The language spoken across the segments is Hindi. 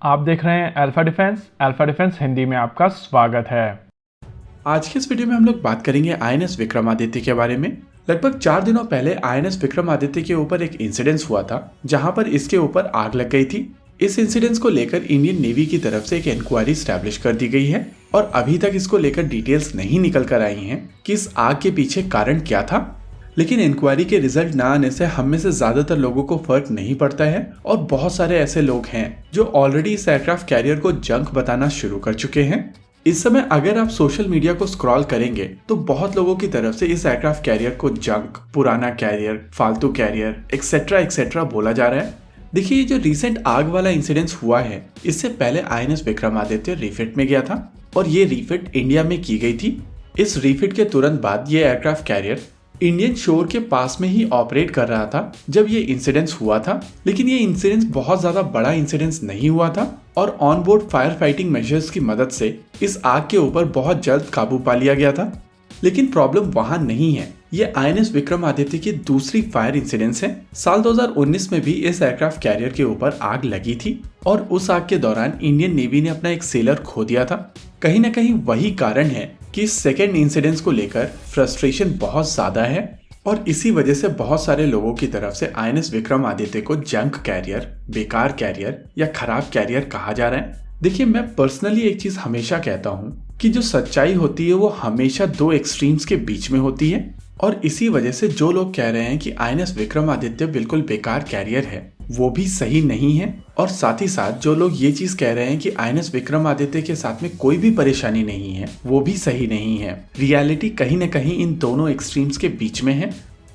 आप देख रहे हैं अल्फा डिफेंस हिंदी में आपका स्वागत है। आज के इस वीडियो में हम लोग बात करेंगे आईएनएस विक्रमादित्य के बारे में। लगभग 4 दिनों पहले आईएनएस विक्रमादित्य के ऊपर एक इंसिडेंस हुआ था जहां पर इसके ऊपर आग लग गई थी। इस इंसिडेंस को लेकर इंडियन नेवी की तरफ से एक इंक्वायरी स्टैब्लिश कर दी गई है और अभी तक इसको लेकर डिटेल्स नहीं निकल कर आई हैं कि इस आग के पीछे कारण क्या था। लेकिन इंक्वायरी के रिजल्ट ना आने से हम में से ज्यादातर लोगों को फर्क नहीं पड़ता है और बहुत सारे ऐसे लोग हैं जो ऑलरेडी इस एयरक्राफ्ट कैरियर को जंक बताना शुरू कर चुके हैं। इस समय अगर आप सोशल मीडिया को स्क्रॉल करेंगे तो बहुत लोगों की तरफ से इस एयरक्राफ्ट कैरियर को जंक, पुराना कैरियर, फालतू कैरियर एक्सेट्रा बोला जा रहा है। देखिए, ये जो रिसेंट आग वाला इंसिडेंस हुआ है, इससे पहले आईएनएस विक्रमादित्य रिफिट में गया था और ये रिफिट इंडिया में की गई थी। इस रिफिट के तुरंत बाद ये एयरक्राफ्ट कैरियर इंडियन शोर के पास में ही ऑपरेट कर रहा था जब ये इंसिडेंस हुआ था। लेकिन ये इंसिडेंस बहुत ज्यादा बड़ा इंसिडेंस नहीं हुआ था और on board fire fighting measures की मदद से इस आग के ऊपर बहुत जल्द काबू पा लिया गया था। लेकिन प्रॉब्लम वहां नहीं है, ये आईएनएस विक्रमादित्य की दूसरी फायर इंसिडेंस है। साल 2019 में भी इस एयरक्राफ्ट कैरियर के ऊपर आग लगी थी और उस आग के दौरान इंडियन नेवी ने अपना एक सेलर खो दिया था। कहीं ना कहीं वही कारण है कि इस सेकेंड इंसिडेंस को लेकर फ्रस्ट्रेशन बहुत ज्यादा है और इसी वजह से बहुत सारे लोगों की तरफ से आईएनएस विक्रमादित्य को जंक कैरियर, बेकार कैरियर या खराब कैरियर कहा जा रहा है। देखिए, मैं पर्सनली एक चीज हमेशा कहता हूँ कि जो सच्चाई होती है वो हमेशा दो एक्सट्रीम्स के बीच में होती है और इसी वजह से जो लोग कह रहे हैं कि आईएनएस विक्रमादित्य बिल्कुल बेकार कैरियर है, वो भी सही नहीं है। और साथ ही साथ जो लोग ये चीज कह रहे हैं कि आईएनएस विक्रमादित्य के साथ में कोई भी परेशानी नहीं है, वो भी सही नहीं है। रियलिटी कहीं ना कहीं इन दोनों एक्सट्रीम्स के बीच में है।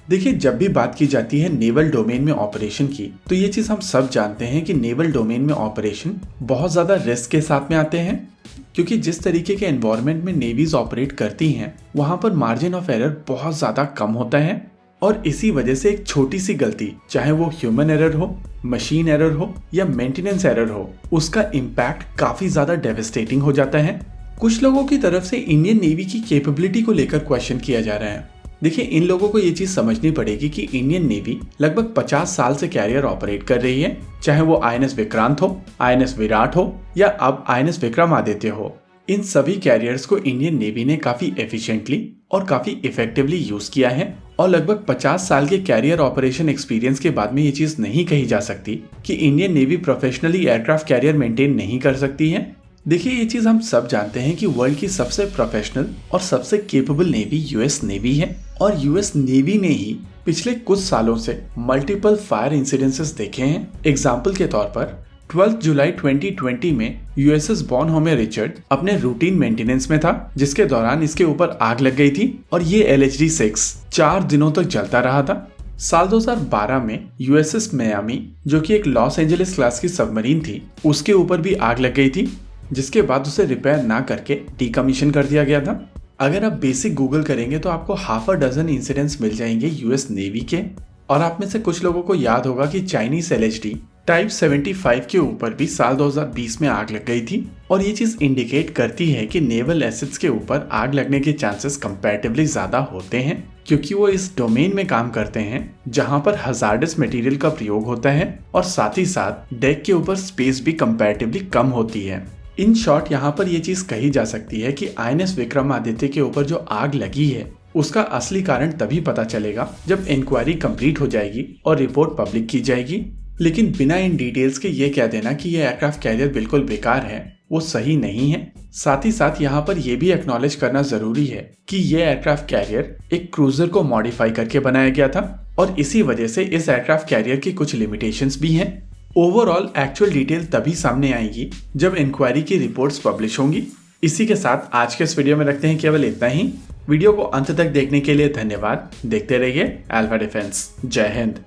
देखिए, जब भी बात की जाती है नेवल डोमेन में ऑपरेशन की, तो ये चीज हम सब जानते हैं कि नेवल डोमेन में ऑपरेशन बहुत ज्यादा रिस्क के साथ में आते हैं, क्योंकि जिस तरीके के एनवायरनमेंट में नेवीज ऑपरेट करती हैं, वहां पर मार्जिन ऑफ एरर बहुत ज्यादा कम होता है और इसी वजह से एक छोटी सी गलती, चाहे वो ह्यूमन एरर हो, मशीन एरर हो या मेंटेनेंस एरर हो, उसका इम्पैक्ट काफी ज्यादा डेविस्टेटिंग हो जाता है। कुछ लोगों की तरफ से इंडियन नेवी की कैपेबिलिटी को लेकर क्वेश्चन किया जा रहा है। देखिए, इन लोगों को ये चीज समझनी पड़ेगी कि इंडियन नेवी लगभग 50 साल से कैरियर ऑपरेट कर रही है, चाहे वो आईएनएस विक्रांत हो, आईएनएस विराट हो या अब आईएनएस विक्रमादित्य हो। इन सभी कैरियर्स को इंडियन नेवी ने काफी एफिशिएंटली और काफी इफेक्टिवली यूज किया है और लगभग 50 साल के कैरियर ऑपरेशन एक्सपीरियंस के बाद में ये चीज नहीं कही जा सकती कि Indian navy professionally aircraft carrier maintain नहीं कर सकती है। देखिए, ये चीज हम सब जानते हैं कि वर्ल्ड की सबसे प्रोफेशनल और सबसे केपेबल नेवी यूएस नेवी है और यूएस नेवी ने ही पिछले कुछ सालों से मल्टीपल फायर इंसिडेंसेस देखे हैं। एग्जाम्पल के तौर पर 12 जुलाई 2020 में यूएसएस बॉर्नहोमे रिचर्ड अपने रूटीन मेंटेनेंस में था, जिसके दौरान इसके ऊपर आग लग गई थी और ये LHD-6 4 दिनों तक जलता रहा था। साल 2012 में यूएसएस मियामी, जो कि एक लॉस एंजलिस क्लास की सबमरीन थी, उसके ऊपर भी आग लग गई थी, जिसके बाद उसे रिपेयर ना करके डीकमीशन कर दिया गया था। अगर आप बेसिक गूगल करेंगे तो आपको हाफ अ डजन इंसिडेंट्स मिल जाएंगे यूएस नेवी के। और आप में से कुछ लोगों को याद होगा कि चाइनीज LHD टाइप 75 के ऊपर भी साल 2020 में आग लग गई थी और ये चीज इंडिकेट करती है कि नेवल एसेट्स के ऊपर आग लगने के चांसेस कंपैरेटिवली ज्यादा होते हैं, क्योंकि वो इस डोमेन में काम करते हैं जहां पर हजार्डस मटेरियल का प्रयोग होता है और साथ ही साथ डेक के ऊपर स्पेस भी कंपैरेटिवली कम होती है। इन शॉर्ट, यहाँ पर ये चीज कही जा सकती है कि आईएनएस विक्रमादित्य के ऊपर जो आग लगी है उसका असली कारण तभी पता चलेगा जब इंक्वायरी कंप्लीट हो जाएगी और रिपोर्ट पब्लिक की जाएगी। लेकिन बिना इन डिटेल्स के ये कह देना कि ये एयरक्राफ्ट कैरियर बिल्कुल बेकार है, वो सही नहीं है। साथ ही साथ यहाँ पर यह भी एक्नॉलेज करना जरूरी है कि ये एयरक्राफ्ट कैरियर एक क्रूजर को मॉडिफाई करके बनाया गया था और इसी वजह से इस एयरक्राफ्ट कैरियर की कुछ लिमिटेशंस भी हैं। ओवरऑल एक्चुअल डिटेल तभी सामने आएगी जब इंक्वायरी की रिपोर्ट्स पब्लिश होंगी। इसी के साथ आज के इस वीडियो में रखते हैं केवल इतना ही। वीडियो को अंत तक देखने के लिए धन्यवाद। देखते रहिए अल्फा डिफेंस। जय हिंद।